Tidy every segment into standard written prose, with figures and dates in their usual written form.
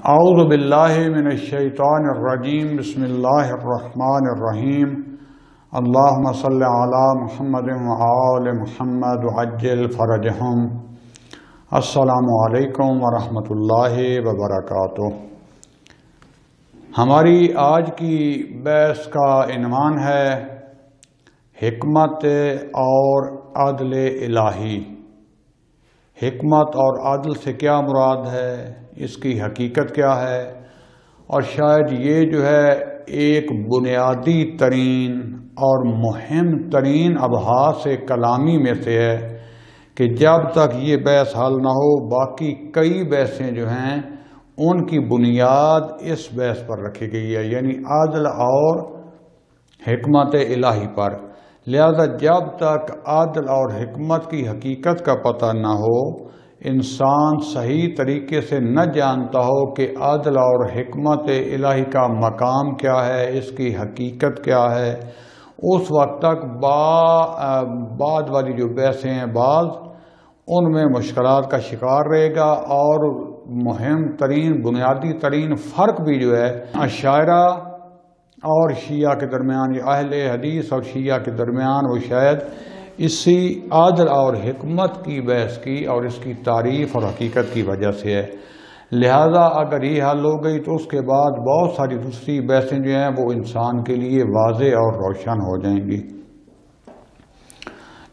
اعوذ باللہ من الشیطان الرجیم بسم اللہ الرحمن الرحیم اللہم صلی علی محمد وآل محمد وعجل فرجہم۔ السلام علیکم ورحمۃ اللہ وبرکاتہ۔ ہماری آج کی بحث کا عنوان ہے حکمت اور عدل الہی۔ حکمت اور عدل سے کیا مراد ہے، اس کی حقیقت کیا ہے، اور شاید یہ جو ہے ایک بنیادی ترین اور مہم ترین ابحاث کلامی میں سے ہے کہ جب تک یہ بحث حل نہ ہو باقی کئی بحثیں جو ہیں ان کی بنیاد اس بحث پر رکھی گئی ہے، یعنی عدل اور حکمت الہی پر۔ لہذا جب تک عدل اور حکمت کی حقیقت کا پتہ نہ ہو، انسان صحیح طریقے سے نہ جانتا ہو کہ عدل اور حکمت الہی کا مقام کیا ہے، اس کی حقیقت کیا ہے، اس وقت تک بعد والی جو بحثیں ہیں بعض ان میں مشکلات کا شکار رہے گا۔ اور مہم ترین بنیادی ترین فرق بھی جو ہے اشاعرہ اور شیعہ کے درمیان، یا اہل حدیث اور شیعہ کے درمیان، وہ شاید اسی عدل اور حکمت کی بحث کی اور اس کی تعریف اور حقیقت کی وجہ سے ہے۔ لہذا اگر یہ حل ہو گئی تو اس کے بعد بہت ساری دوسری بحثیں جو ہیں وہ انسان کے لیے واضح اور روشن ہو جائیں گی۔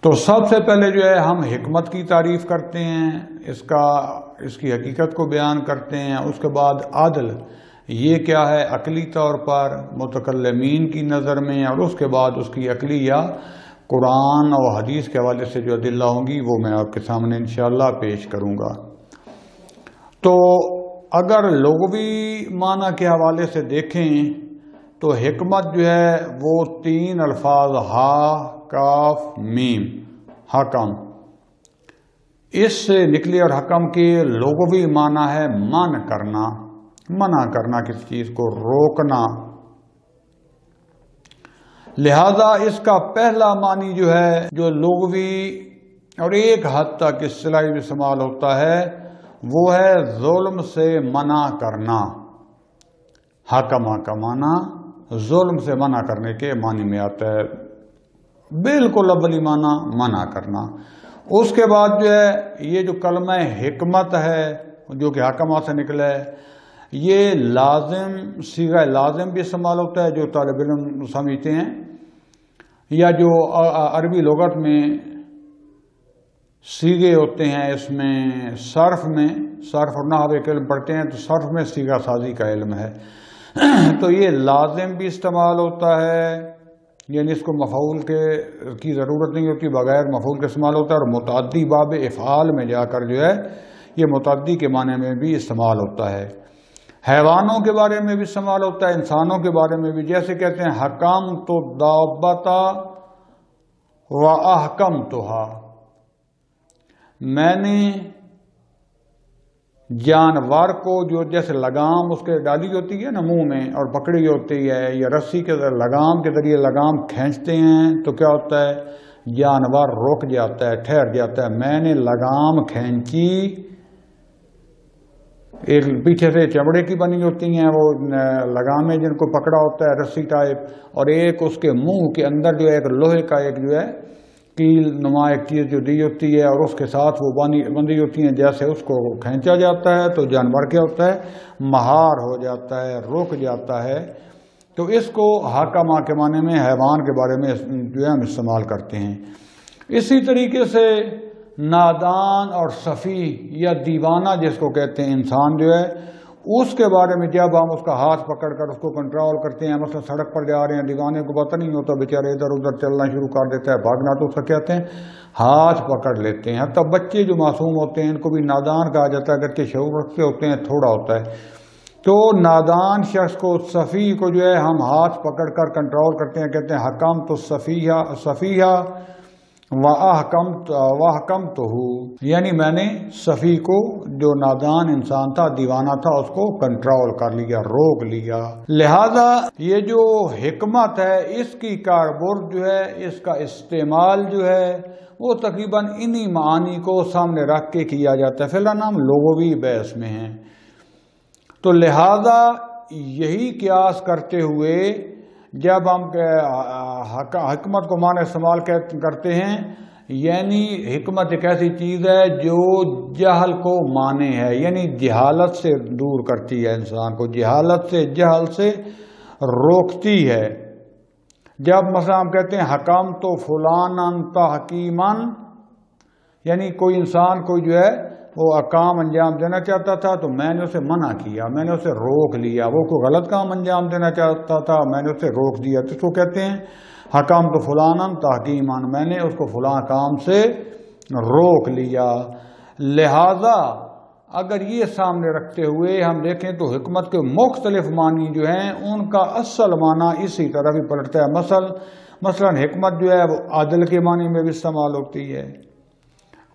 تو سب سے پہلے جو ہے ہم حکمت کی تعریف کرتے ہیں، اس کی حقیقت کو بیان کرتے ہیں۔ اس کے بعد عدل یہ کیا ہے عقلی طور پر متکلمین کی نظر میں، اور اس کے بعد اس کی عقلی یا قرآن اور حدیث کے حوالے سے جو ادلہ ہوں گی وہ میں آپ کے سامنے انشاءاللہ پیش کروں گا۔ تو اگر لغوی معنی کے حوالے سے دیکھیں تو حکمت جو ہے وہ تین الفاظ ہا کاف میم حکم، اس سے نکلی، اور حکم کے لغوی معنی ہے منع کرنا کسی چیز کو، روکنا۔ لہذا اس کا پہلا معنی جو ہے جو لغوی اور ایک حد تک اصطلاحی میں استعمال ہوتا ہے وہ ہے ظلم سے منع کرنا۔ حکمہ کا معنی ظلم سے منع کرنے کے معنی میں آتا ہے، بالکل اولی معنی منع کرنا۔ اس کے بعد جو ہے یہ جو کلمہ حکمت ہے جو کہ حکمہ سے نکلا ہے، یہ لازم صیغہ لازم بھی استعمال ہوتا ہے جو طالب علم سمجھتے ہیں، یا جو عربی لغت میں صیغے ہوتے ہیں، اس میں صرف اور نحو کے علم پڑھتے ہیں تو صرف میں صیغہ سازی کا علم ہے، تو یہ لازم بھی استعمال ہوتا ہے، یعنی اس کو مفعول کی ضرورت نہیں ہوتی، بغیر مفعول کے استعمال ہوتا ہے، اور متعدی باب افعال میں جا کر جو ہے یہ متعدی کے معنی میں بھی استعمال ہوتا ہے۔ حیوانوں کے بارے میں بھی استعمال ہوتا ہے، انسانوں کے بارے میں بھی، جیسے کہتے ہیں حکم تو دابتا و احکم توہا، میں نے جانور کو جو جیسے لگام اس کے ڈالی ہوتی ہے نا منہ میں اور پکڑی ہوتی ہے، یا رسی کے لگام کے ذریعے لگام کھینچتے ہیں تو کیا ہوتا ہے، جانور رک جاتا ہے، ٹھہر جاتا ہے۔ میں نے لگام کھینچی، ایک پیچھے سے چمڑے کی بنی ہوتی ہیں وہ لگامیں جن کو پکڑا ہوتا ہے رسی ٹائپ، اور ایک اس کے منہ کے اندر جو ہے ایک لوہے کا ایک جو ہے کیل نما ایک چیز جو دی ہوتی ہے، اور اس کے ساتھ وہ بندھی ہوتی ہیں، جیسے اس کو کھینچا جاتا ہے تو جانور کیا ہوتا ہے، مہار ہو جاتا ہے، رک جاتا ہے۔ تو اس کو حکمہ کے معنی میں حیوان کے بارے میں جو ہے ہم استعمال کرتے ہیں۔ اسی طریقے سے نادان اور سفیہ یا دیوانہ جس کو کہتے ہیں انسان جو ہے، اس کے بارے میں جب ہم اس کا ہاتھ پکڑ کر اس کو کنٹرول کرتے ہیں، مثلا سڑک پر جا رہے ہیں، دیوانے کو پتہ نہیں ہوتا، بیچارے ادھر ادھر چلنا شروع کر دیتا ہے، بھاگنا، تو اس کا کہتے ہیں ہاتھ پکڑ لیتے ہیں۔ حتیٰ بچے جو معصوم ہوتے ہیں ان کو بھی نادان کہا جاتا ہے، اگرچہ شعور رکھتے ہوتے ہیں، تھوڑا ہوتا ہے۔ تو نادان شخص کو، سفیہ کو جو ہے ہم ہاتھ پکڑ کر کنٹرول کرتے ہیں، کہتے ہیں حکم تو سفیہ وَأَحْكَمْ تُهُ، یعنی میں نے سفیہ کو جو نادان انسان تھا، دیوانہ تھا، اس کو کنٹرول کر لیا، روک لیا۔ لہذا یہ جو حکمت ہے اس کی کاربرد جو ہے، اس کا استعمال جو ہے وہ تقریباً انہی معانی کو سامنے رکھ کے کیا جاتا ہے۔ فی الحال ہم لغوی بحث میں ہیں۔ تو لہذا یہی قیاس کرتے ہوئے جب ہم حکمت کو معنی استعمال کرتے ہیں، یعنی حکمت ایک ایسی چیز ہے جو جہل کو مانے ہے، یعنی جہالت سے دور کرتی ہے، انسان کو جہالت سے، جہل سے روکتی ہے۔ جب مثلا ہم کہتے ہیں حکم تو فلان تحکیمن، یعنی کوئی انسان کو جو ہے وہ احکام انجام دینا چاہتا تھا تو میں نے اسے منع کیا، میں نے اسے روک لیا، وہ کوئی غلط کام انجام دینا چاہتا تھا میں نے اسے روک دیا، تو اس کو کہتے ہیں حکم تو فلان تحکیمن، میں نے اس کو فلاں کام سے روک لیا۔ لہذا اگر یہ سامنے رکھتے ہوئے ہم دیکھیں تو حکمت کے مختلف معنی جو ہیں ان کا اصل معنی اسی طرح بھی پلٹتا ہے۔ مثلا حکمت جو ہے وہ عدل کے معنی میں بھی استعمال ہوتی ہے،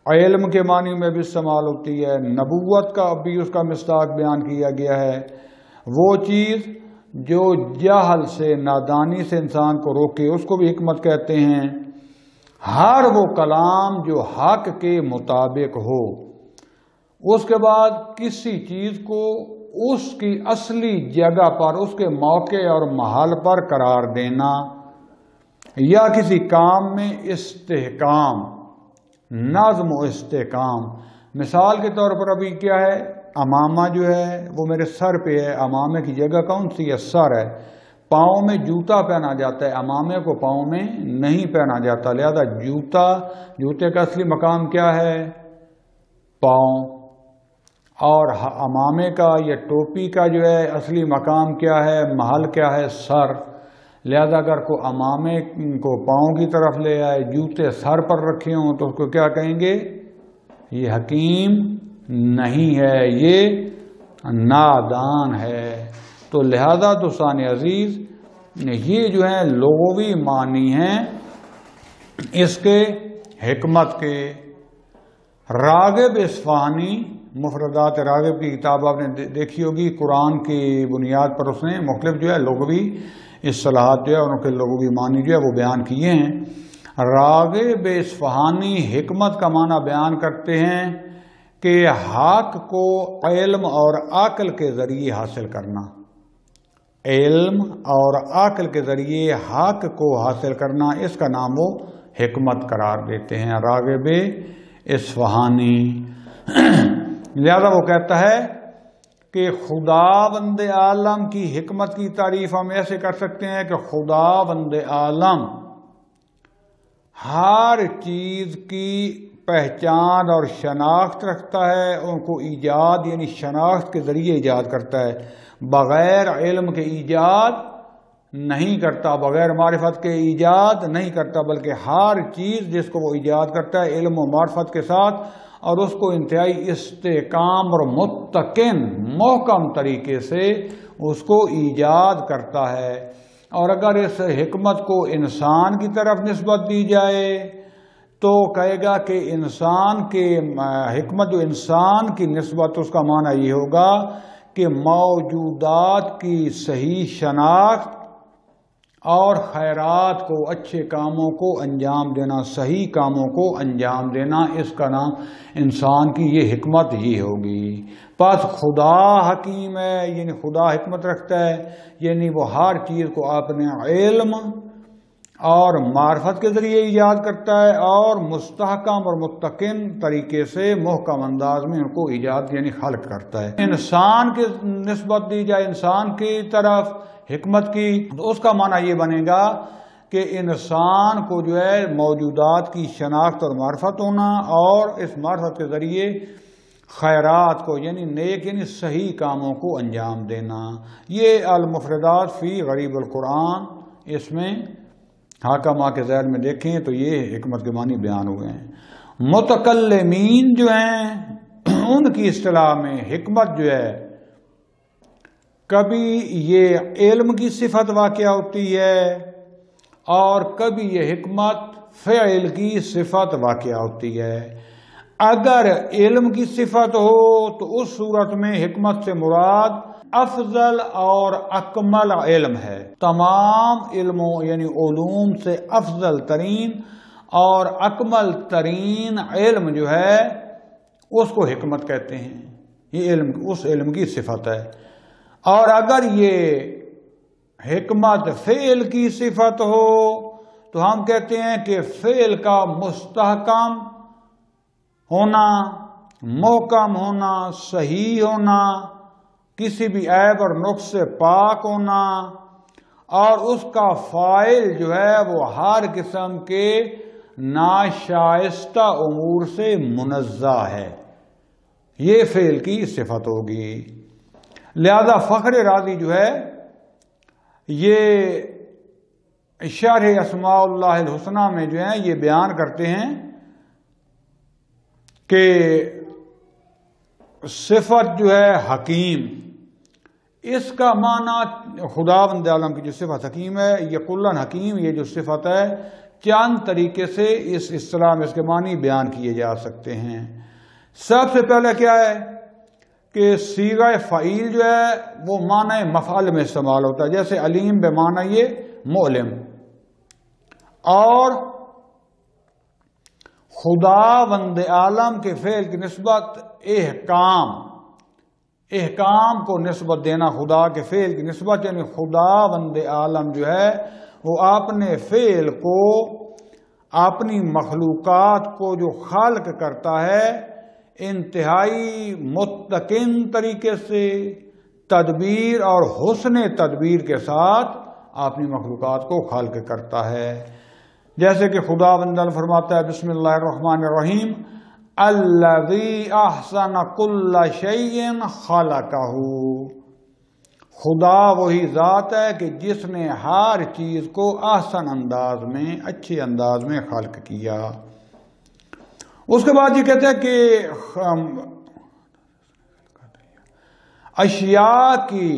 علم کے معنی میں بھی استعمال ہوتی ہے، نبوت کا بھی اس کا مصداق بیان کیا گیا ہے۔ وہ چیز جو جہل سے، نادانی سے انسان کو روکے اس کو بھی حکمت کہتے ہیں۔ ہر وہ کلام جو حق کے مطابق ہو، اس کے بعد کسی چیز کو اس کی اصلی جگہ پر، اس کے موقع اور محل پر قرار دینا، یا کسی کام میں استحکام، نظم و استحکام۔ مثال کے طور پر ابھی کیا ہے، امامہ جو ہے وہ میرے سر پہ ہے، امامے کی جگہ کون سی ہے؟ سر ہے۔ پاؤں میں جوتا پہنا جاتا ہے، امامے کو پاؤں میں نہیں پہنا جاتا، لہذا جوتے کا اصلی مقام کیا ہے؟ پاؤں۔ اور امامے کا یا ٹوپی کا جو ہے اصلی مقام کیا ہے، محل کیا ہے؟ سر۔ لہذا اگر کوئی امامے کو پاؤں کی طرف لے آئے، جوتے سر پر رکھے ہوں تو اس کو کیا کہیں گے؟ یہ حکیم نہیں ہے، یہ نادان ہے۔ تو لہذا دوستان عزیز یہ جو ہیں لغوی معنی ہیں اس کے حکمت کے۔ راغب اصفہانی مفردات راغب کی کتاب آپ نے دیکھی ہوگی، قرآن کی بنیاد پر اس نے مختلف جو ہے لغوی اصطلاحات جو ہے ان کے لغوی معنی جو ہے وہ بیان کیے ہیں۔ راغب اصفہانی حکمت کا معنی بیان کرتے ہیں کہ حق کو علم اور عقل کے ذریعے حاصل کرنا، علم اور عقل کے ذریعے حق کو حاصل کرنا، اس کا نام وہ حکمت قرار دیتے ہیں، راغب اصفہانی۔ لہذا وہ کہتا ہے کہ خداوند عالم کی حکمت کی تعریف ہم ایسے کر سکتے ہیں کہ خداوند عالم ہر چیز کی پہچان اور شناخت رکھتا ہے، ان کو ایجاد یعنی شناخت کے ذریعے ایجاد کرتا ہے، بغیر علم کے ایجاد نہیں کرتا، بغیر معرفت کے ایجاد نہیں کرتا، بلکہ ہر چیز جس کو وہ ایجاد کرتا ہے علم و معرفت کے ساتھ، اور اس کو انتہائی استحکام اور متقن محکم طریقے سے اس کو ایجاد کرتا ہے۔ اور اگر اس حکمت کو انسان کی طرف نسبت دی جائے تو کہے گا کہ انسان کے حکمت جو انسان کی نسبت، اس کا معنی یہ ہوگا کہ موجودات کی صحیح شناخت اور خیرات کو، اچھے کاموں کو انجام دینا، صحیح کاموں کو انجام دینا، اس کا نام انسان کی یہ حکمت ہی ہوگی۔ پس خدا حکیم ہے، یعنی خدا حکمت رکھتا ہے، یعنی وہ ہر چیز کو اپنے علم اور معرفت کے ذریعے ایجاد کرتا ہے اور مستحکم اور متقن طریقے سے محکم انداز میں ان کو ایجاد یعنی خلق کرتا ہے۔ انسان کی نسبت دی جائے انسان کی طرف حکمت کی تو اس کا معنی یہ بنے گا کہ انسان کو جو ہے موجودات کی شناخت اور معرفت ہونا، اور اس معرفت کے ذریعے خیرات کو یعنی نیک یعنی صحیح کاموں کو انجام دینا۔ یہ المفردات فی غریب القرآن، اس میں حاکمہ کے ذیل میں دیکھیں تو یہ حکمت کے معنی بیان ہوئے ہیں۔ متکلمین جو ہیں ان کی اصطلاح میں حکمت جو ہے کبھی یہ علم کی صفت واقع ہوتی ہے اور کبھی یہ حکمت فعل کی صفت واقع ہوتی ہے۔ اگر علم کی صفت ہو تو اس صورت میں حکمت سے مراد افضل اور اکمل علم ہے، تمام علموں یعنی علوم سے افضل ترین اور اکمل ترین علم جو ہے اس کو حکمت کہتے ہیں۔ یہ علم اس علم کی صفت ہے۔ اور اگر یہ حکمت فعل کی صفت ہو تو ہم کہتے ہیں کہ فعل کا مستحکم ہونا، محکم ہونا، صحیح ہونا، کسی بھی عیب اور نقص سے پاک ہونا، اور اس کا فاعل جو ہے وہ ہر قسم کے ناشائستہ امور سے منزہ ہے، یہ فعل کی صفت ہوگی۔ لہذا فخر رازی جو ہے یہ شرح اسماء اللہ الحسنی میں جو ہے یہ بیان کرتے ہیں کہ صفت جو ہے حکیم، اس کا معنی خداوند عالم کی جو صفت حکیم ہے، یہ کلن حکیم، یہ جو صفت ہے چند طریقے سے اس اصطلاح میں اس کے معنی بیان کیے جا سکتے ہیں۔ سب سے پہلے کیا ہے کہ صیغہ فعیل جو ہے وہ معنی مفعول میں استعمال ہوتا ہے، جیسے علیم بے معنی یہ معلم، اور خداوند عالم کے فعل کی نسبت احکام کو نسبت دینا، خدا کے فعل کی نسبت، یعنی خداوند عالم جو ہے وہ اپنے فعل کو، اپنی مخلوقات کو جو خلق کرتا ہے انتہائی متقن طریقے سے، تدبیر اور حسن تدبیر کے ساتھ اپنی مخلوقات کو خلق کرتا ہے۔ جیسے کہ خداوند فرماتا ہے بسم اللہ الرحمن الرحیم الذی احسن کل شیء خلقہ، خدا وہی ذات ہے کہ جس نے ہر چیز کو احسن انداز میں، اچھے انداز میں خلق کیا۔ اس کے بعد یہ کہتے ہیں کہ اشیاء کی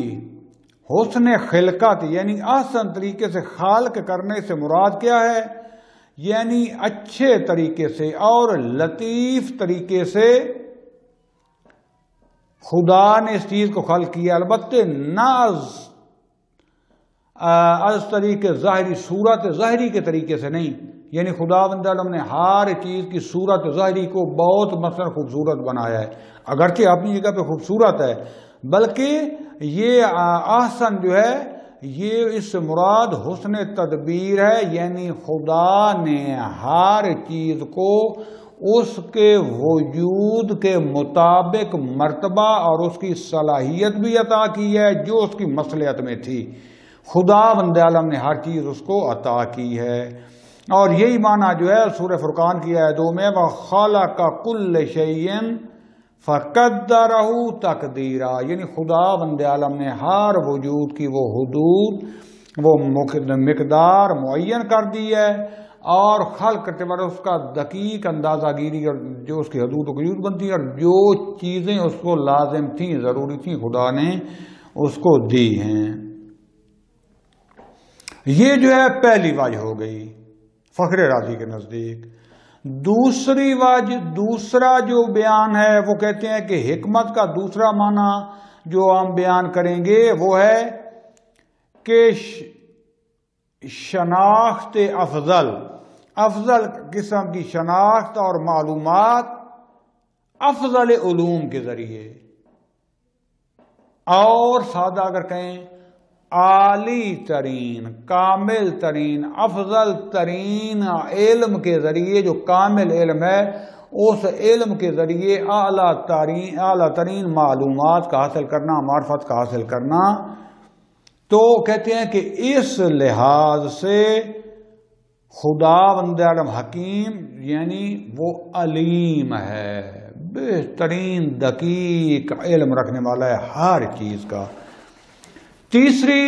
حسن خلقت یعنی احسن طریقے سے خلق کرنے سے مراد کیا ہے؟ یعنی اچھے طریقے سے اور لطیف طریقے سے خدا نے اس چیز کو خلق کیا، البتہ نہ از طریقے ظاہری، صورت ظاہری کے طریقے سے نہیں، یعنی خداوند عالم نے ہر چیز کی صورت ظاہری کو بہت مثلا خوبصورت بنایا ہے، اگرچہ اپنی جگہ پہ خوبصورت ہے، بلکہ یہ احسن جو ہے یہ اس سے مراد حسن تدبیر ہے، یعنی خدا نے ہر چیز کو اس کے وجود کے مطابق مرتبہ اور اس کی صلاحیت بھی عطا کی ہے جو اس کی مصلحت میں تھی۔ خداوند عالم نے ہر چیز اس کو عطا کی ہے، اور یہی معنی جو ہے سورہ فرقان کی آیت 2 میں وَخَلَقَ كُلَّ شَيْءٍ فَقَدَّرَهُ تَقْدِيرًا، یعنی خداوند عالم نے ہر وجود کی وہ حدود، وہ مقدار معین کر دی ہے، اور خلق کرتے وقت اس کا دقیق اندازہ گیری اور جو اس کی حدود و قیود بنتی ہے، اور جو چیزیں اس کو لازم تھیں، ضروری تھیں، خدا نے اس کو دی ہیں۔ یہ جو ہے پہلی وجہ ہو گئی فخر رازی کے نزدیک۔ دوسری وجہ، دوسرا جو بیان ہے وہ کہتے ہیں کہ حکمت کا دوسرا معنی جو ہم بیان کریں گے وہ ہے کہ شناخت افضل قسم کی شناخت اور معلومات افضل علوم کے ذریعے، اور سادہ اگر کہیں عالی ترین، کامل ترین، افضل ترین علم کے ذریعے، جو کامل علم ہے اس علم کے ذریعے اعلیٰ ترین معلومات کا حاصل کرنا، معرفت کا حاصل کرنا۔ تو کہتے ہیں کہ اس لحاظ سے خداوند عالم حکیم یعنی وہ علیم ہے، بہترین دقیق علم رکھنے والا ہے ہر چیز کا۔ تیسری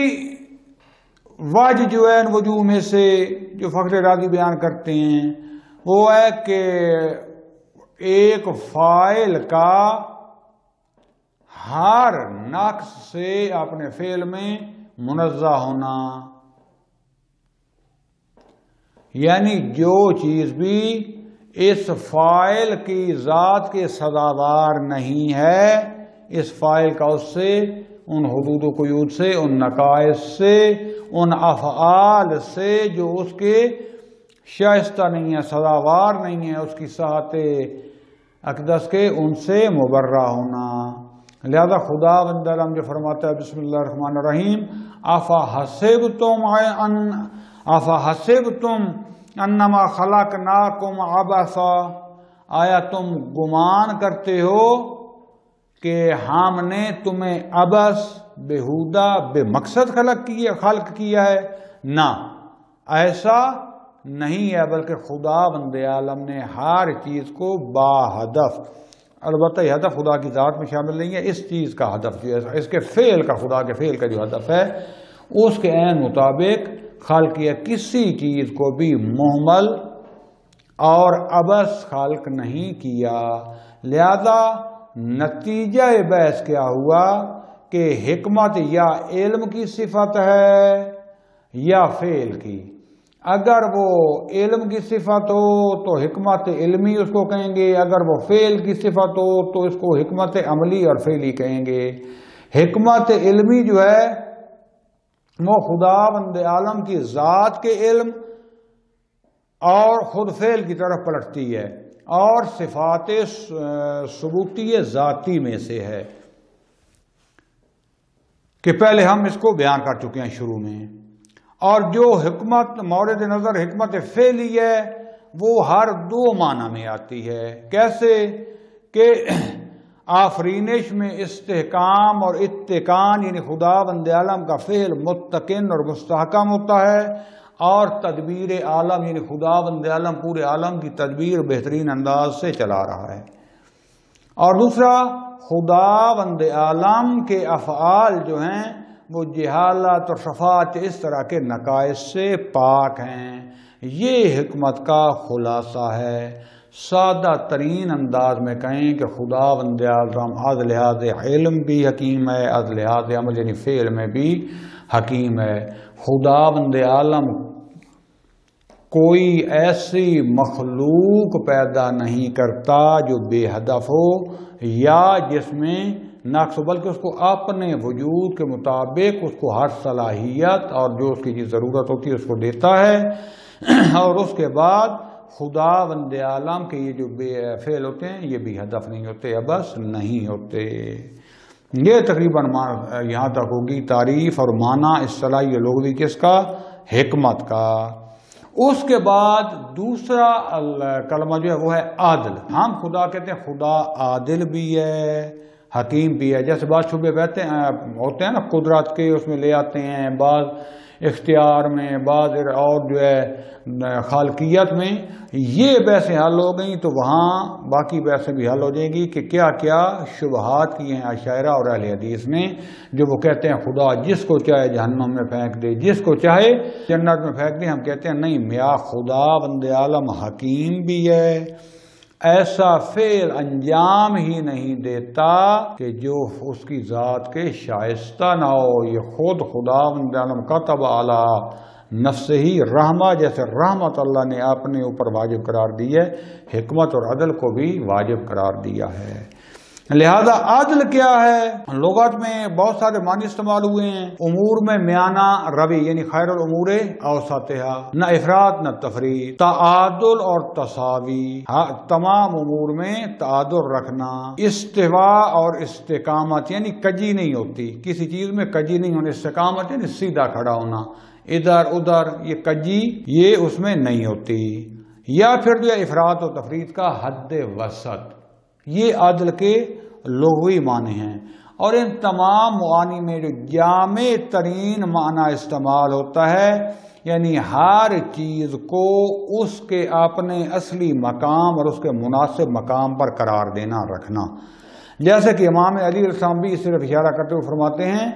وجہ جو ہے ان وجوہ میں سے جو فخر رازی بیان کرتے ہیں وہ ہے کہ ایک فاعل کا ہر نقص سے اپنے فعل میں منزہ ہونا، یعنی جو چیز بھی اس فاعل کی ذات کے سزاوار نہیں ہے، اس فاعل کا اس سے، ان حدود و قیود سے، ان نقائص سے، ان افعال سے جو اس کے شائستہ نہیں ہے، سزاوار نہیں ہے، اس کی صحت اقدس کے، ان سے مبرہ ہونا۔ لہذا خدا بند عالم جو فرماتا ہے بسم اللہ الرحمن الرحیم افحسبتم انما خلقناکم عبثا، آیا تم گمان کرتے ہو کہ ہم نے تمہیں عبث بےہودہ بے مقصد خلق کیا ہے؟ نہ، ایسا نہیں ہے، بلکہ خدا بند عالم نے ہر چیز کو با ہدف، البتہ یہ ہدف خدا کی ذات میں شامل نہیں ہے، اس چیز کا ہدف جو ہے، اس کے فعل کا، خدا کے فعل کا جو ہدف ہے اس کے عین مطابق خلق کیا۔ کسی چیز کو بھی مہمل اور عبث خلق نہیں کیا۔ لہذا نتیجہ بحث کیا ہوا کہ حکمت یا علم کی صفت ہے یا فعل کی۔ اگر وہ علم کی صفت ہو تو حکمت علمی اس کو کہیں گے، اگر وہ فعل کی صفت ہو تو اس کو حکمت عملی اور فعلی کہیں گے۔ حکمت علمی جو ہے وہ خدا بند عالم کی ذات کے علم اور خود فعل کی طرف پلٹتی ہے، اور صفات ثبوتی ذاتی میں سے ہے کہ پہلے ہم اس کو بیان کر چکے ہیں شروع میں۔ اور جو حکمت مورد نظر حکمت فعلی ہے وہ ہر دو معنی میں آتی ہے۔ کیسے کہ آفرینش میں استحکام اور اتقان، یعنی خدا بند عالم کا فعل متقن اور مستحکم ہوتا ہے، اور تدبیر عالم یعنی خدا بند عالم پورے عالم کی تدبیر بہترین انداز سے چلا رہا ہے۔ اور دوسرا، خدا بند عالم کے افعال جو ہیں وہ جہالت اور شفاعت اس طرح کے نقائص سے پاک ہیں۔ یہ حکمت کا خلاصہ ہے۔ سادہ ترین انداز میں کہیں کہ خدا بند عالم از لحاظ علم بھی حکیم ہے، از لحاظ عمل یعنی فعل میں بھی حکیم ہے۔ خدا بند عالم کوئی ایسی مخلوق پیدا نہیں کرتا جو بے ہدف ہو یا جس میں نقص، بلکہ اس کو اپنے وجود کے مطابق اس کو ہر صلاحیت اور جو اس کی ضرورت ہوتی ہے اس کو دیتا ہے۔ اور اس کے بعد خدا بند عالم کے یہ جو بے فعل ہوتے ہیں یہ بھی ہدف نہیں ہوتے، عبث نہیں ہوتے۔ یہ تقریباً یہاں تک ہوگی تعریف اور معنی اصطلاحی لغوی کس کا؟ حکمت کا۔ اس کے بعد دوسرا کلمہ جو ہے وہ ہے عادل۔ ہم خدا کہتے ہیں خدا عادل بھی ہے، حکیم بھی ہے۔ جیسے بعض شبے ہوتے ہیں نا قدرت کے، اس میں لے آتے ہیں، بعض اختیار میں، بعض اور جو ہے خالقیت میں، یہ بحثیں حل ہو گئیں تو وہاں باقی بحثیں بھی حل ہو جائیں گی کہ کیا کیا شبہات کی ہیں عشائرہ اور اہل حدیث نے، جو وہ کہتے ہیں خدا جس کو چاہے جہنم میں پھینک دے، جس کو چاہے جنت میں پھینک دے۔ ہم کہتے ہیں نہیں، میاں خدا بند عالم حکیم بھی ہے، ایسا فعل انجام ہی نہیں دیتا کہ جو اس کی ذات کے شائستہ نہ ہو۔ یہ خود خدا بند عالم کتب علی نفسہ ہی رحمہ، جیسے رحمت اللہ نے اپنے اوپر واجب قرار دی ہے، حکمت اور عدل کو بھی واجب قرار دیا ہے۔ لہذا عدل کیا ہے؟ لغت میں بہت سارے معنی استعمال ہوئے ہیں۔ امور میں میانہ روی یعنی خیر الامور اوسطھا، نہ افراط نہ تفریط، تعادل اور تساوی، تمام امور میں تعادل رکھنا، استواء اور استقامت یعنی کجی نہیں ہوتی، کسی چیز میں کجی نہیں ہونے، استقامت یعنی سیدھا کھڑا ہونا، ادھر ادھر یہ کجی یہ اس میں نہیں ہوتی۔ یا پھر جو افراط و تفریط کا حد وسط، یہ عدل کے لغوی معنی ہیں۔ اور ان تمام معانی میں جو جامع ترین معنی استعمال ہوتا ہے یعنی ہر چیز کو اس کے اپنے اصلی مقام اور اس کے مناسب مقام پر قرار دینا رکھنا، جیسے کہ امام علی علیہ السلام بھی صرف اشارہ کرتے ہوئے فرماتے ہیں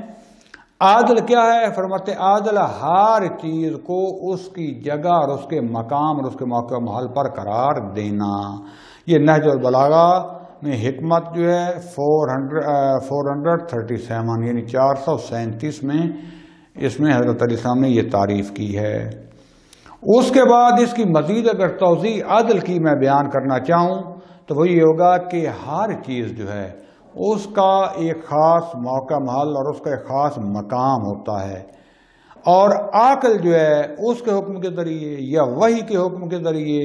عادل کیا ہے؟ فرماتے عادل ہر چیز کو اس کی جگہ اور اس کے مقام اور اس کے موقع محل پر قرار دینا۔ یہ نہج البلاغہ میں حکمت جو ہے 437 یعنی 437 میں اس میں حضرت علیہ السلام نے یہ تعریف کی ہے۔ اس کے بعد اس کی مزید اگر توضیح عدل کی میں بیان کرنا چاہوں تو وہ یہ ہوگا کہ ہر چیز جو ہے اس کا ایک خاص موقع محل اور اس کا ایک خاص مقام ہوتا ہے، اور عقل جو ہے اس کے حکم کے ذریعے یا وحی کے حکم کے ذریعے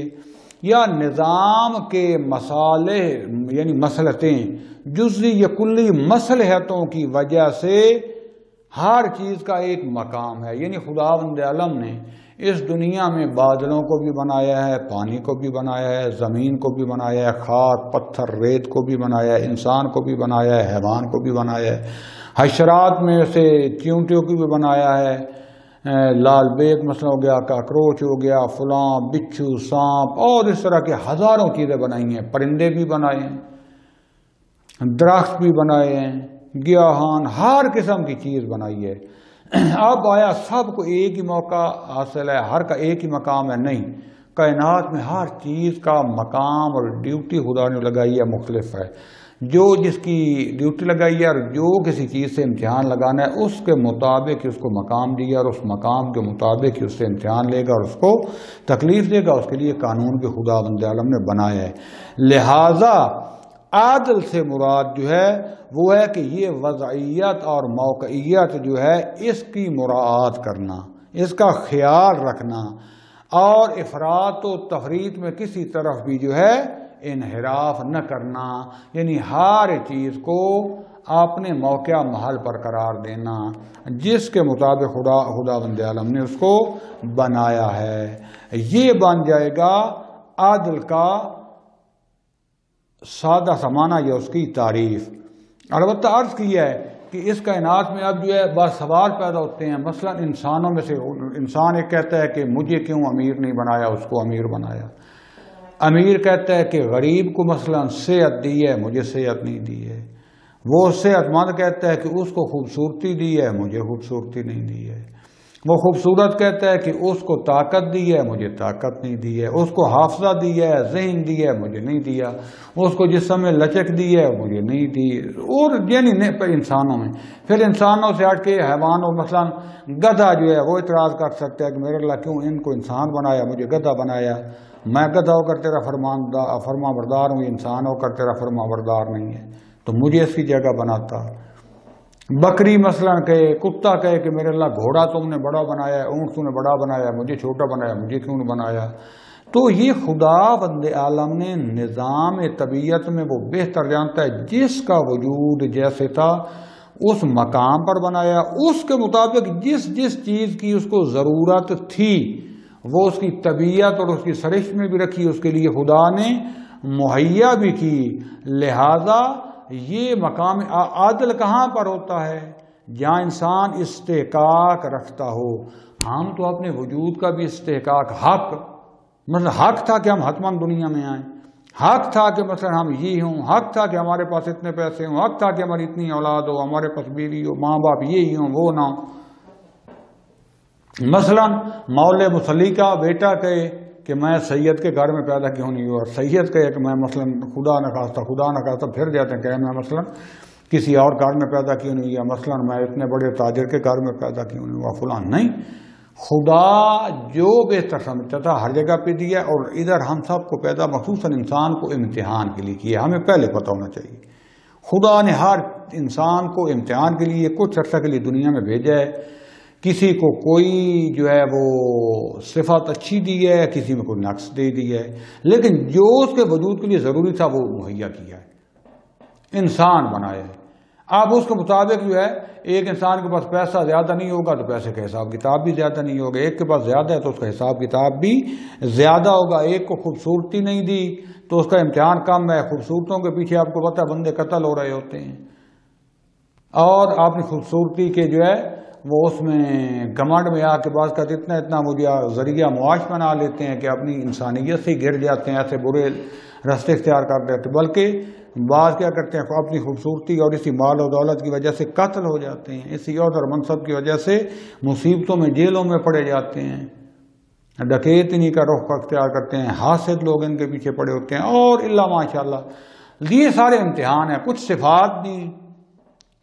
یا نظام کے مصالح یعنی مصلحتیں جزئی یا کلی مصلحتوں کی وجہ سے ہر چیز کا ایک مقام ہے. یعنی خداوند عالم نے اس دنیا میں بادلوں کو بھی بنایا ہے، پانی کو بھی بنایا ہے، زمین کو بھی بنایا ہے، خاک پتھر ریت کو بھی بنایا ہے، انسان کو بھی بنایا ہے، حیوان کو بھی بنایا ہے، حشرات میں سے چیونٹیوں کو بھی بنایا ہے، لال بیگ مثلا ہو گیا، کاکروچ ہو گیا، فلاں بچھو، سانپ اور اس طرح کے ہزاروں چیزیں بنائی ہیں. پرندے بھی بنائے ہیں، درخت بھی بنائے ہیں، گیاہان، ہر قسم کی چیز بنائی ہے. اب آیا سب کو ایک ہی موقع حاصل ہے، ہر کا ایک ہی مقام ہے؟ نہیں، کائنات میں ہر چیز کا مقام اور ڈیوٹی خدا نے لگائی ہے مختلف ہے. جو جس کی ڈیوٹی لگائی ہے اور جو کسی چیز سے امتحان لگانا ہے اس کے مطابق اس کو مقام دیا اور اس مقام کے مطابق اس سے امتحان لے گا اور اس کو تکلیف دے گا. اس کے لیے قانون بھی خداوند عالم نے بنایا ہے. لہذا عادل سے مراد جو ہے وہ ہے کہ یہ وضعیت اور موقعیت جو ہے اس کی مراعات کرنا، اس کا خیال رکھنا اور افراط و تفریط میں کسی طرف بھی جو ہے انحراف نہ کرنا. یعنی ہر چیز کو اپنے موقع محل پر قرار دینا جس کے مطابق خداوند عالم نے اس کو بنایا ہے. یہ بن جائے گا عدل کا سادہ سا معنی یا اس کی تعریف. البتہ عرض کیا ہے کہ اس کائنات میں اب جو ہے بعض سوال پیدا ہوتے ہیں. مثلا انسانوں میں سے انسان ایک کہتا ہے کہ مجھے کیوں امیر نہیں بنایا، اس کو امیر بنایا. امیر کہتا ہے کہ غریب کو مثلا صحت دی ہے، مجھے صحت نہیں دی ہے. وہ صحت مند کہتا ہے کہ اس کو خوبصورتی دی ہے، مجھے خوبصورتی نہیں دی ہے. وہ خوبصورت کہتا ہے کہ اس کو طاقت دی ہے، مجھے طاقت نہیں دی ہے. اس کو حافظہ دی ہے، ذہن دی ہے، مجھے نہیں دیا. اس کو جسم میں لچک دی ہے، مجھے نہیں دی. اور یعنی انسانوں میں پھر انسانوں سے ہٹ کے حیوانوں، مثلا گدھا جو ہے وہ اعتراض کر سکتا ہے کہ میرے اللہ کیوں ان کو انسان بنایا، مجھے گدھا بنایا. میں گدھا ہو کر تیرا فرما بردار ہوں، انسان ہو کر تیرا فرما بردار نہیں ہے، تو مجھے اس کی جگہ بناتا. بکری مثلا کہے، کتا کہے کہ میرے اللہ گھوڑا تم نے بڑا بنایا ہے، اونٹ تم نے بڑا بنایا ہے، مجھے چھوٹا بنایا، مجھے کیوں نہیں بنایا. تو یہ خداوند عالم نے نظام طبیعت میں وہ بہتر جانتا ہے جس کا وجود جیسے تھا اس مقام پر بنایا. اس کے مطابق جس جس چیز کی اس کو ضرورت تھی وہ اس کی طبیعت اور اس کی سرشت میں بھی رکھی، اس کے لیے خدا نے مہیا بھی کی. لہذا یہ مقام عادل کہاں پر ہوتا ہے؟ جہاں انسان استحقاق رکھتا ہو. ہم تو اپنے وجود کا بھی استحقاق، حق، مثلا حق تھا کہ ہم حتماً دنیا میں آئیں، حق تھا کہ مثلا ہم یہ ہوں، حق تھا کہ ہمارے پاس اتنے پیسے ہوں، حق تھا کہ ہماری اتنی اولاد ہو، ہمارے پاس بیوی ہو، ماں باپ یہ ہوں وہ نہ ہو. مثلا مولے مسلی کا بیٹا کہے کہ میں سید کے گھر میں پیدا کیوں نہیں ہوا، اور سید کہے کہ میں مثلا خدا نہ خواستہ پھر جاتے ہیں کہ میں مثلا کسی اور گھر میں پیدا کیوں نہیں ہوا، مثلا میں اتنے بڑے تاجر کے گھر میں پیدا کیوں نہیں ہوا فلاں. نہیں، خدا جو بہتر سمجھتا تھا ہر جگہ پہ دیا. اور ادھر ہم سب کو پیدا مخصوصاً انسان کو امتحان کے لیے کیا. ہمیں پہلے پتہ ہونا چاہیے خدا نے ہر انسان کو امتحان کے لیے کچھ عرصہ کے لیے دنیا میں بھیجا ہے. کسی کو کوئی جو ہے وہ صفات اچھی دی ہے، کسی میں کوئی نقص دے دی ہے، لیکن جو اس کے وجود کے لیے ضروری تھا وہ مہیا کیا ہے، انسان بنایا ہے. اب اس کے مطابق جو ہے ایک انسان کے پاس پیسہ زیادہ نہیں ہوگا تو پیسے کا حساب کتاب بھی زیادہ نہیں ہوگا، ایک کے پاس زیادہ ہے تو اس کا حساب کتاب بھی زیادہ ہوگا. ایک کو خوبصورتی نہیں دی تو اس کا امتحان کم ہے. خوبصورتوں کے پیچھے آپ کو پتہ بندے قتل ہو رہے ہوتے ہیں، اور اپنی خوبصورتی کے جو ہے وہ اس میں گھمنڈ میں آ کے بعض کا اتنا مجھے ذریعہ معاش بنا لیتے ہیں کہ اپنی انسانیت سے گر جاتے ہیں، ایسے برے راستے اختیار کر دیتے. بلکہ بعض کیا کرتے ہیں اپنی خوبصورتی اور اسی مال و دولت کی وجہ سے قتل ہو جاتے ہیں، اسی عہدے اور منصب کی وجہ سے مصیبتوں میں جیلوں میں پڑے جاتے ہیں، ڈکیتنی کا رخ اختیار کرتے ہیں، حاسد لوگ ان کے پیچھے پڑے ہوتے ہیں. اور اللہ ماشاءاللہ یہ سارے امتحان ہیں. کچھ صفات دی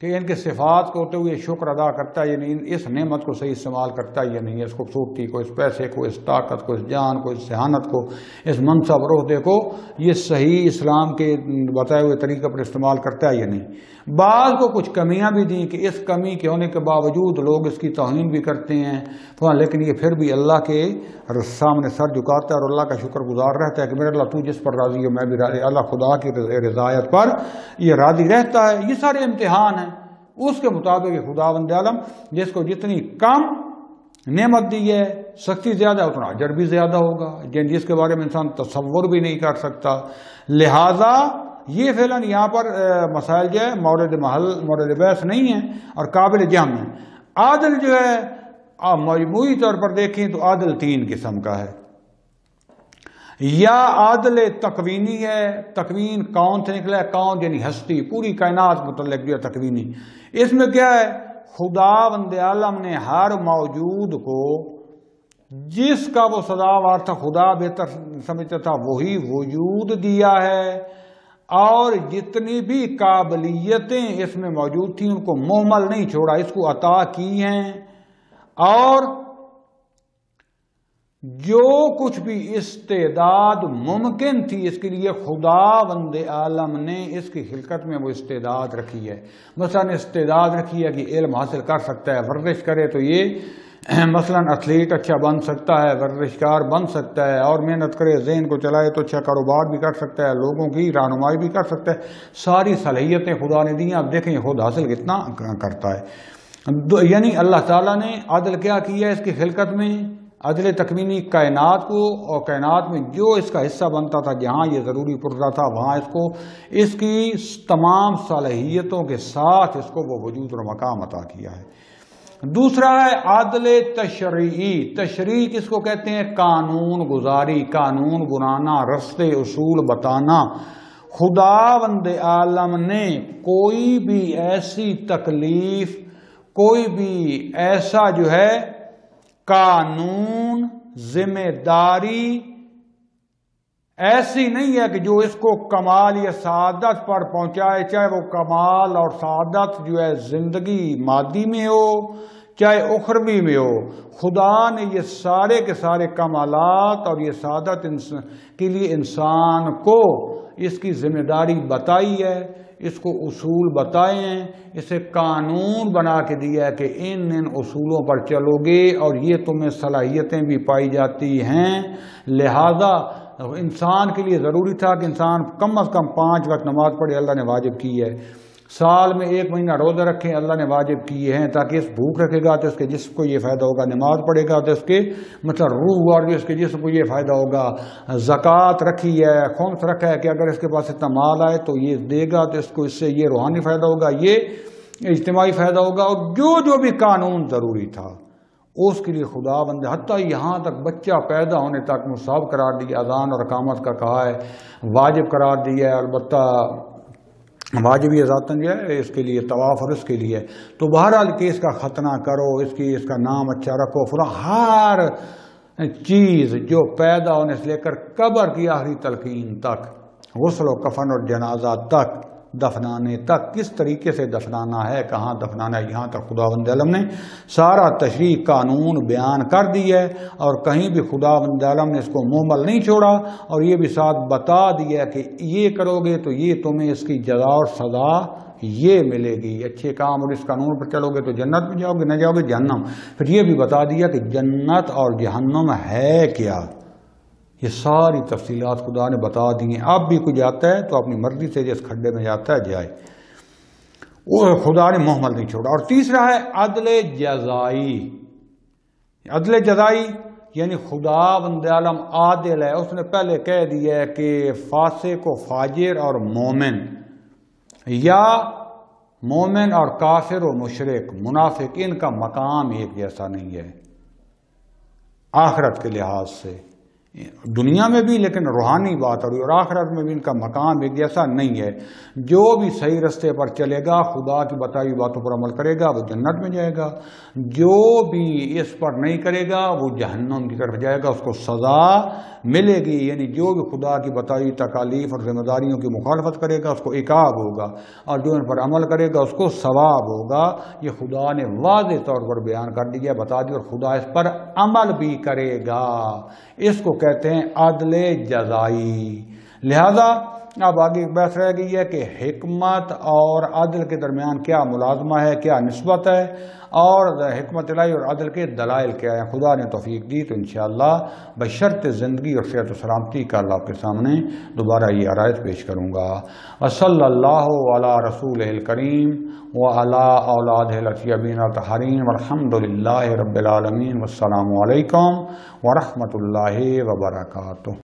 کہ ان کے صفات کو ہوتے ہوئے شکر ادا کرتا ہے یا نہیں، اس نعمت کو صحیح استعمال کرتا ہے یا نہیں، اس خوبصورتی کو، اس پیسے کو، اس طاقت کو، اس جان کو، اس ذہانت کو، اس منصب اور عہدے کو یہ صحیح اسلام کے بتائے ہوئے طریقے پر استعمال کرتا ہے یا نہیں۔ بعض کو کچھ کمیاں بھی دیں کہ اس کمی کے ہونے کے باوجود لوگ اس کی توہین بھی کرتے ہیں، لیکن یہ پھر بھی اللہ کے سامنے سر جھکاتا ہے اور اللہ کا شکر گزار رہتا ہے کہ میرے اللہ تو جس پر راضی ہو میں بھی راضی، اللہ خدا کی رضایت پر یہ راضی رہتا ہے۔ یہ سارے امتحان ہیں، اس کے مطابق خداوند عالم جس کو جتنی کم نعمت دی ہے، سختی زیادہ اتنا اجر بھی زیادہ ہوگا، جس کے بارے میں انسان تصور بھی نہیں کر سکتا۔ لہذا یہ فعلاً یہاں پر مسائل جو ہے مورد بحث نہیں ہیں اور قابل جہم ہیں۔ عادل جو ہے مجموعی طور پر دیکھیں تو عادل 3 قسم کا ہے، یا عادل تکوینی ہے، تکوین کون سے نکلا ہے، کون یعنی ہستی، پوری کائنات متعلق جو ہے تکوینی۔ اس میں کیا ہے، خداوند عالم نے ہر موجود کو جس کا وہ سزاوار تھا، خدا بہتر سمجھتا تھا، وہی وجود دیا ہے، اور جتنی بھی قابلیتیں اس میں موجود تھیں ان کو مہمل نہیں چھوڑا، اس کو عطا کی ہیں، اور جو کچھ بھی استعداد ممکن تھی اس کے لیے خداوند عالم نے اس کی خلقت میں وہ استعداد رکھی ہے۔ مثلا استعداد رکھی ہے کہ علم حاصل کر سکتا ہے، ورزش کرے تو یہ مثلا ایتھلیٹ اچھا بن سکتا ہے، ورزشکار بن سکتا ہے، اور محنت کرے ذہن کو چلائے تو اچھا کاروبار بھی کر سکتا ہے، لوگوں کی رہنمائی بھی کر سکتا ہے۔ ساری صلاحیتیں خدا نے دی ہیں، اب دیکھیں یہ خود حاصل کتنا کرتا ہے۔ یعنی اللہ تعالیٰ نے عدل کیا کیا ہے اس کی خلقت میں، عدل تکوینی کائنات کو، اور کائنات میں جو اس کا حصہ بنتا تھا، جہاں یہ ضروری پرزہ تھا وہاں اس کو اس کی تمام صلاحیتوں کے ساتھ اس کو وہ وجود اور مقام عطا کیا ہے۔ دوسرا ہے عدل تشریعی۔ تشریع کس کو کہتے ہیں، قانون گزاری، قانون بنانا، رستے اصول بتانا۔ خداوند عالم نے کوئی بھی ایسی تکلیف، کوئی بھی ایسا جو ہے قانون، ذمہ داری ایسی نہیں ہے کہ جو اس کو کمال یا سعادت پر پہنچائے، چاہے وہ کمال اور سعادت جو ہے زندگی مادی میں ہو چاہے اخروی میں ہو۔ خدا نے یہ سارے کے سارے کمالات اور یہ سعادت کے لیے انسان کو اس کی ذمہ داری بتائی ہے، اس کو اصول بتائے ہیں، اسے قانون بنا کے دیا ہے کہ ان اصولوں پر چلو گے اور یہ تمہیں صلاحیتیں بھی پائی جاتی ہیں۔ لہذا انسان کے لیے ضروری تھا کہ انسان کم از کم 5 وقت نماز پڑھے، اللہ نے واجب کی ہے۔ سال میں 1 مہینہ روزہ رکھیں، اللہ نے واجب کیے ہیں، تاکہ اس بھوک رکھے گا تو اس کے جسم کو یہ فائدہ ہوگا، نماز پڑھے گا تو اس کے مطلب روح اور اس کے جسم کو یہ فائدہ ہوگا۔ زکوٰۃ رکھی ہے، خمس رکھا ہے کہ اگر اس کے پاس اتنا مال آئے تو یہ دے گا تو اس کو اس سے یہ روحانی فائدہ ہوگا، یہ اجتماعی فائدہ ہوگا، اور جو بھی قانون ضروری تھا اس کے لیے خداوند حتیٰ یہاں تک بچہ پیدا ہونے تک مصاب قرار دیا، اذان اور اقامت کا کہا ہے، واجب قرار دیا ہے۔ البتہ واجبی ذاتاً جو ہے اس کے لیے طواف اور اس کے لیے، تو بہرحال کہ اس کا ختنہ کرو، اس کا نام اچھا رکھو، فلاں ہر چیز جو پیدا ہونے سے لے کر قبر کی آخری تلقین تک، غسل و کفن اور جنازہ تک، دفنانے تک، کس طریقے سے دفنانا ہے، کہاں دفنانا ہے، یہاں تک خداوند عالم نے سارا تشریع قانون بیان کر دی ہے، اور کہیں بھی خداوند عالم نے اس کو مہمل نہیں چھوڑا، اور یہ بھی ساتھ بتا دیا کہ یہ کرو گے تو یہ تمہیں اس کی جزا اور سزا یہ ملے گی، اچھے کام اور اس قانون پر چلو گے تو جنت میں جاؤ گے، نہ جاؤ گے جہنم۔ پھر یہ بھی بتا دیا کہ جنت اور جہنم ہے کیا، یہ ساری تفصیلات خدا نے بتا دی ہیں۔ اب بھی کوئی جاتا ہے تو اپنی مرضی سے جس کھڈے میں جاتا ہے جائے، وہ خدا نے مہمل نہیں چھوڑا۔ اور تیسرا ہے عدل جزائی۔ عدل جزائی یعنی خداوند عالم عادل ہے، اس نے پہلے کہہ دیا ہے کہ فاسق و فاجر اور مومن، یا مومن اور کافر و مشرک منافق، ان کا مقام ایک جیسا نہیں ہے آخرت کے لحاظ سے، دنیا میں بھی، لیکن روحانی بات اور آخرت میں بھی ان کا مقام ایک جیسا نہیں ہے۔ جو بھی صحیح رستے پر چلے گا، خدا کی بتائی باتوں پر عمل کرے گا، وہ جنت میں جائے گا۔ جو بھی اس پر نہیں کرے گا وہ جہنم کی طرف جائے گا، اس کو سزا ملے گی۔ یعنی جو بھی خدا کی بتائی تکالیف اور ذمہ داریوں کی مخالفت کرے گا اس کو عقاب ہوگا، اور جو ان پر عمل کرے گا اس کو ثواب ہوگا۔ یہ خدا نے واضح طور پر بیان کر دیا، بتا دیا، اور خدا اس پر عمل بھی کرے گا۔ اس کو کہتے ہیں عدل جزائی۔ لہذا اب آگے بحث رہ گئی ہے کہ حکمت اور عدل کے درمیان کیا ملازمہ ہے، کیا نسبت ہے، اور حکمت الہی اور عدل کے دلائل کیا ہیں۔ خدا نے توفیق دی تو انشاءاللہ بشرط زندگی اور صحت و سلامتی کا اللہ آپ کے سامنے دوبارہ یہ آیت پیش کروں گا۔ وصلی اللہ علی رسول الکریم وعلی اولادہ الاطیبین الطاہرین والحمد للہ رب العالمین، والسلام علیکم ورحمۃ اللہ وبرکاتہ۔